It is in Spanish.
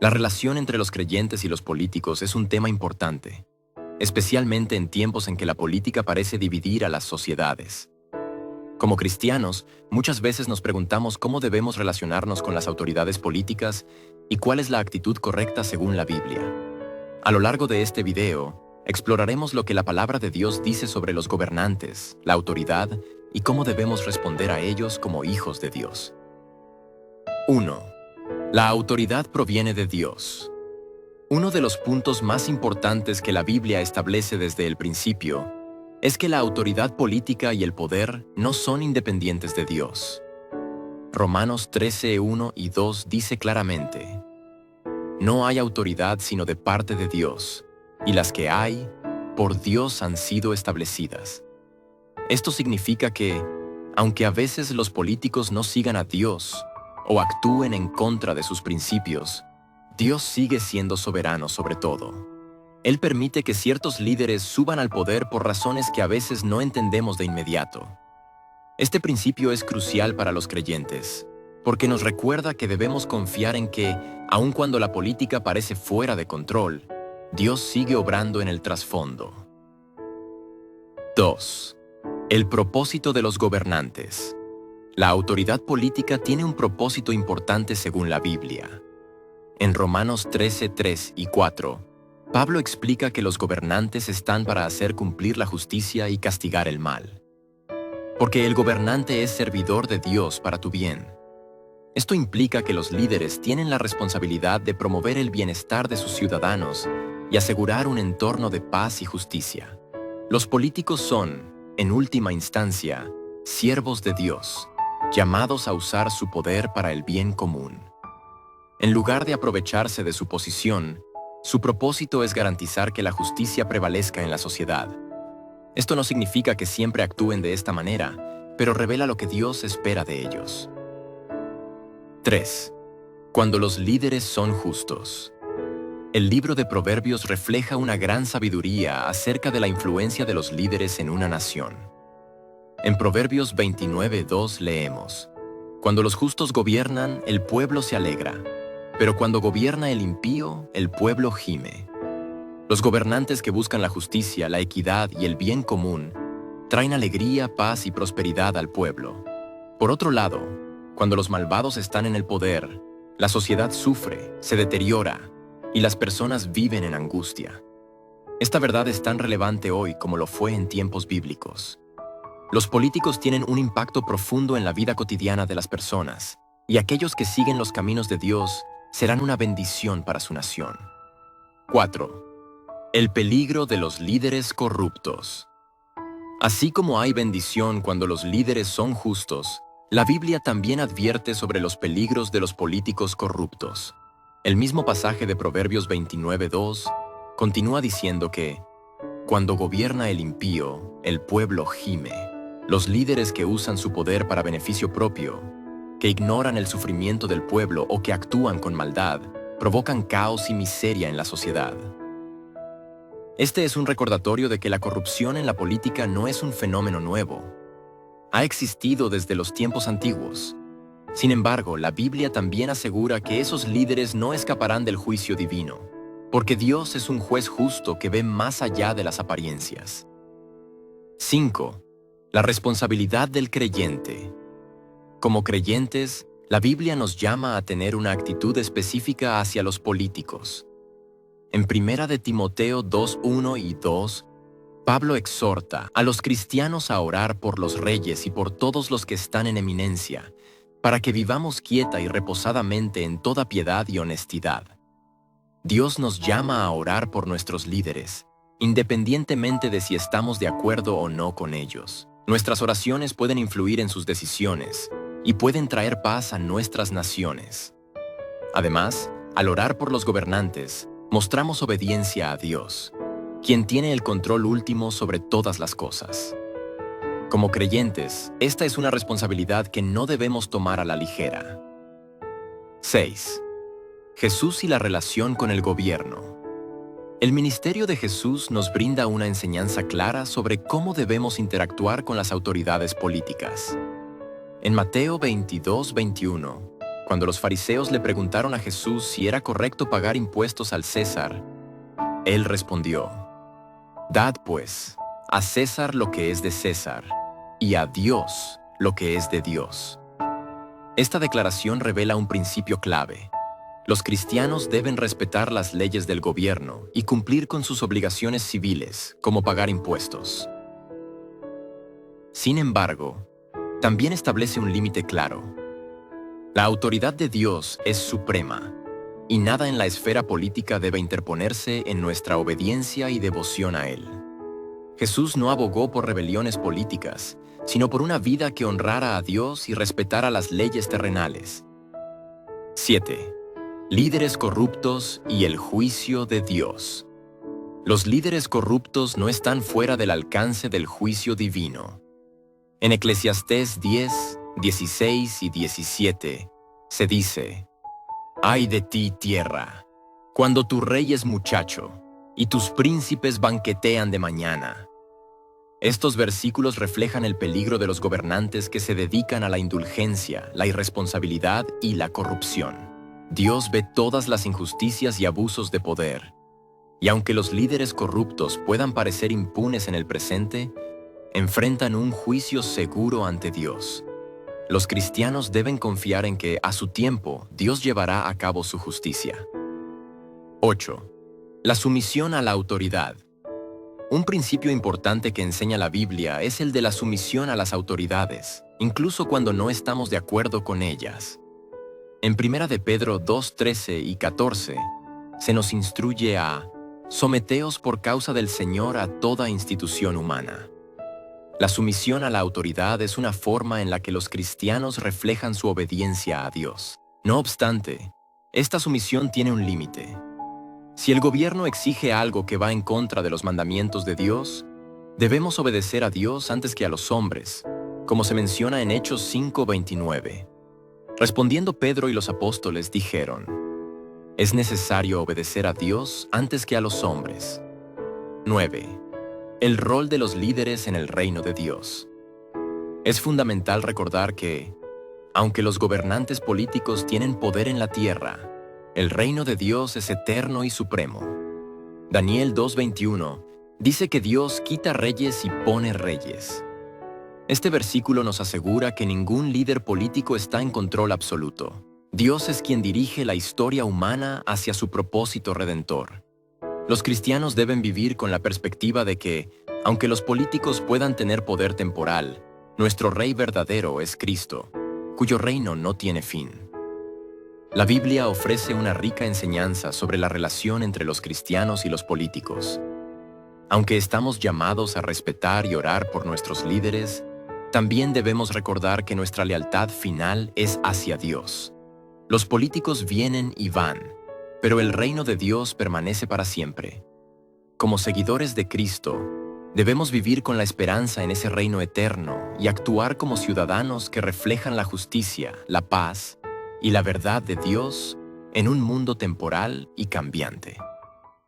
La relación entre los creyentes y los políticos es un tema importante, especialmente en tiempos en que la política parece dividir a las sociedades. Como cristianos, muchas veces nos preguntamos cómo debemos relacionarnos con las autoridades políticas y cuál es la actitud correcta según la Biblia. A lo largo de este video, exploraremos lo que la palabra de Dios dice sobre los gobernantes, la autoridad y cómo debemos responder a ellos como hijos de Dios. 1. La autoridad proviene de Dios. Uno de los puntos más importantes que la Biblia establece desde el principio es que la autoridad política y el poder no son independientes de Dios. Romanos 13:1 y 2 dice claramente: no hay autoridad sino de parte de Dios, y las que hay, por Dios han sido establecidas. Esto significa que, aunque a veces los políticos no sigan a Dios o actúen en contra de sus principios, Dios sigue siendo soberano sobre todo. Él permite que ciertos líderes suban al poder por razones que a veces no entendemos de inmediato. Este principio es crucial para los creyentes, porque nos recuerda que debemos confiar en que, aun cuando la política parece fuera de control, Dios sigue obrando en el trasfondo. 2. El propósito de los gobernantes. La autoridad política tiene un propósito importante según la Biblia. En Romanos 13:3 y 4, Pablo explica que los gobernantes están para hacer cumplir la justicia y castigar el mal. Porque el gobernante es servidor de Dios para tu bien. Esto implica que los líderes tienen la responsabilidad de promover el bienestar de sus ciudadanos y asegurar un entorno de paz y justicia. Los políticos son, en última instancia, siervos de Dios, llamados a usar su poder para el bien común. En lugar de aprovecharse de su posición, su propósito es garantizar que la justicia prevalezca en la sociedad. Esto no significa que siempre actúen de esta manera, pero revela lo que Dios espera de ellos. 3. Cuando los líderes son justos. El libro de Proverbios refleja una gran sabiduría acerca de la influencia de los líderes en una nación. En Proverbios 29:2 leemos: cuando los justos gobiernan, el pueblo se alegra, pero cuando gobierna el impío, el pueblo gime. Los gobernantes que buscan la justicia, la equidad y el bien común traen alegría, paz y prosperidad al pueblo. Por otro lado, cuando los malvados están en el poder, la sociedad sufre, se deteriora y las personas viven en angustia. Esta verdad es tan relevante hoy como lo fue en tiempos bíblicos. Los políticos tienen un impacto profundo en la vida cotidiana de las personas, y aquellos que siguen los caminos de Dios serán una bendición para su nación. 4. El peligro de los líderes corruptos. Así como hay bendición cuando los líderes son justos, la Biblia también advierte sobre los peligros de los políticos corruptos. El mismo pasaje de Proverbios 29:2 continúa diciendo que, cuando gobierna el impío, el pueblo gime. Los líderes que usan su poder para beneficio propio, que ignoran el sufrimiento del pueblo o que actúan con maldad, provocan caos y miseria en la sociedad. Este es un recordatorio de que la corrupción en la política no es un fenómeno nuevo. Ha existido desde los tiempos antiguos. Sin embargo, la Biblia también asegura que esos líderes no escaparán del juicio divino, porque Dios es un juez justo que ve más allá de las apariencias. 5. La responsabilidad del creyente. Como creyentes, la Biblia nos llama a tener una actitud específica hacia los políticos. En 1 de Timoteo 2:1 y 2, Pablo exhorta a los cristianos a orar por los reyes y por todos los que están en eminencia, para que vivamos quieta y reposadamente en toda piedad y honestidad. Dios nos llama a orar por nuestros líderes, independientemente de si estamos de acuerdo o no con ellos. Nuestras oraciones pueden influir en sus decisiones y pueden traer paz a nuestras naciones. Además, al orar por los gobernantes, mostramos obediencia a Dios, quien tiene el control último sobre todas las cosas. Como creyentes, esta es una responsabilidad que no debemos tomar a la ligera. 6. Jesús y la relación con el gobierno. El ministerio de Jesús nos brinda una enseñanza clara sobre cómo debemos interactuar con las autoridades políticas. En Mateo 22:21, cuando los fariseos le preguntaron a Jesús si era correcto pagar impuestos al César, él respondió: «Dad, pues, a César lo que es de César, y a Dios lo que es de Dios». Esta declaración revela un principio clave. Los cristianos deben respetar las leyes del gobierno y cumplir con sus obligaciones civiles, como pagar impuestos. Sin embargo, también establece un límite claro. La autoridad de Dios es suprema, y nada en la esfera política debe interponerse en nuestra obediencia y devoción a Él. Jesús no abogó por rebeliones políticas, sino por una vida que honrara a Dios y respetara las leyes terrenales. 7. Líderes corruptos y el juicio de Dios. Los líderes corruptos no están fuera del alcance del juicio divino. En Eclesiastés 10, 16 y 17 se dice: «Ay de ti, tierra, cuando tu rey es muchacho y tus príncipes banquetean de mañana». Estos versículos reflejan el peligro de los gobernantes que se dedican a la indulgencia, la irresponsabilidad y la corrupción. Dios ve todas las injusticias y abusos de poder. Y aunque los líderes corruptos puedan parecer impunes en el presente, enfrentan un juicio seguro ante Dios. Los cristianos deben confiar en que, a su tiempo, Dios llevará a cabo su justicia. 8. La sumisión a la autoridad. Un principio importante que enseña la Biblia es el de la sumisión a las autoridades, incluso cuando no estamos de acuerdo con ellas. En 1 de Pedro 2, 13 y 14, se nos instruye a «Someteos por causa del Señor a toda institución humana». La sumisión a la autoridad es una forma en la que los cristianos reflejan su obediencia a Dios. No obstante, esta sumisión tiene un límite. Si el gobierno exige algo que va en contra de los mandamientos de Dios, debemos obedecer a Dios antes que a los hombres, como se menciona en Hechos 5:29. Respondiendo Pedro y los apóstoles dijeron: «Es necesario obedecer a Dios antes que a los hombres». 9. El rol de los líderes en el reino de Dios. Es fundamental recordar que, aunque los gobernantes políticos tienen poder en la tierra, el reino de Dios es eterno y supremo. Daniel 2:21 dice que Dios quita reyes y pone reyes. Este versículo nos asegura que ningún líder político está en control absoluto. Dios es quien dirige la historia humana hacia su propósito redentor. Los cristianos deben vivir con la perspectiva de que, aunque los políticos puedan tener poder temporal, nuestro Rey verdadero es Cristo, cuyo reino no tiene fin. La Biblia ofrece una rica enseñanza sobre la relación entre los cristianos y los políticos. Aunque estamos llamados a respetar y orar por nuestros líderes, también debemos recordar que nuestra lealtad final es hacia Dios. Los políticos vienen y van, pero el reino de Dios permanece para siempre. Como seguidores de Cristo, debemos vivir con la esperanza en ese reino eterno y actuar como ciudadanos que reflejan la justicia, la paz y la verdad de Dios en un mundo temporal y cambiante.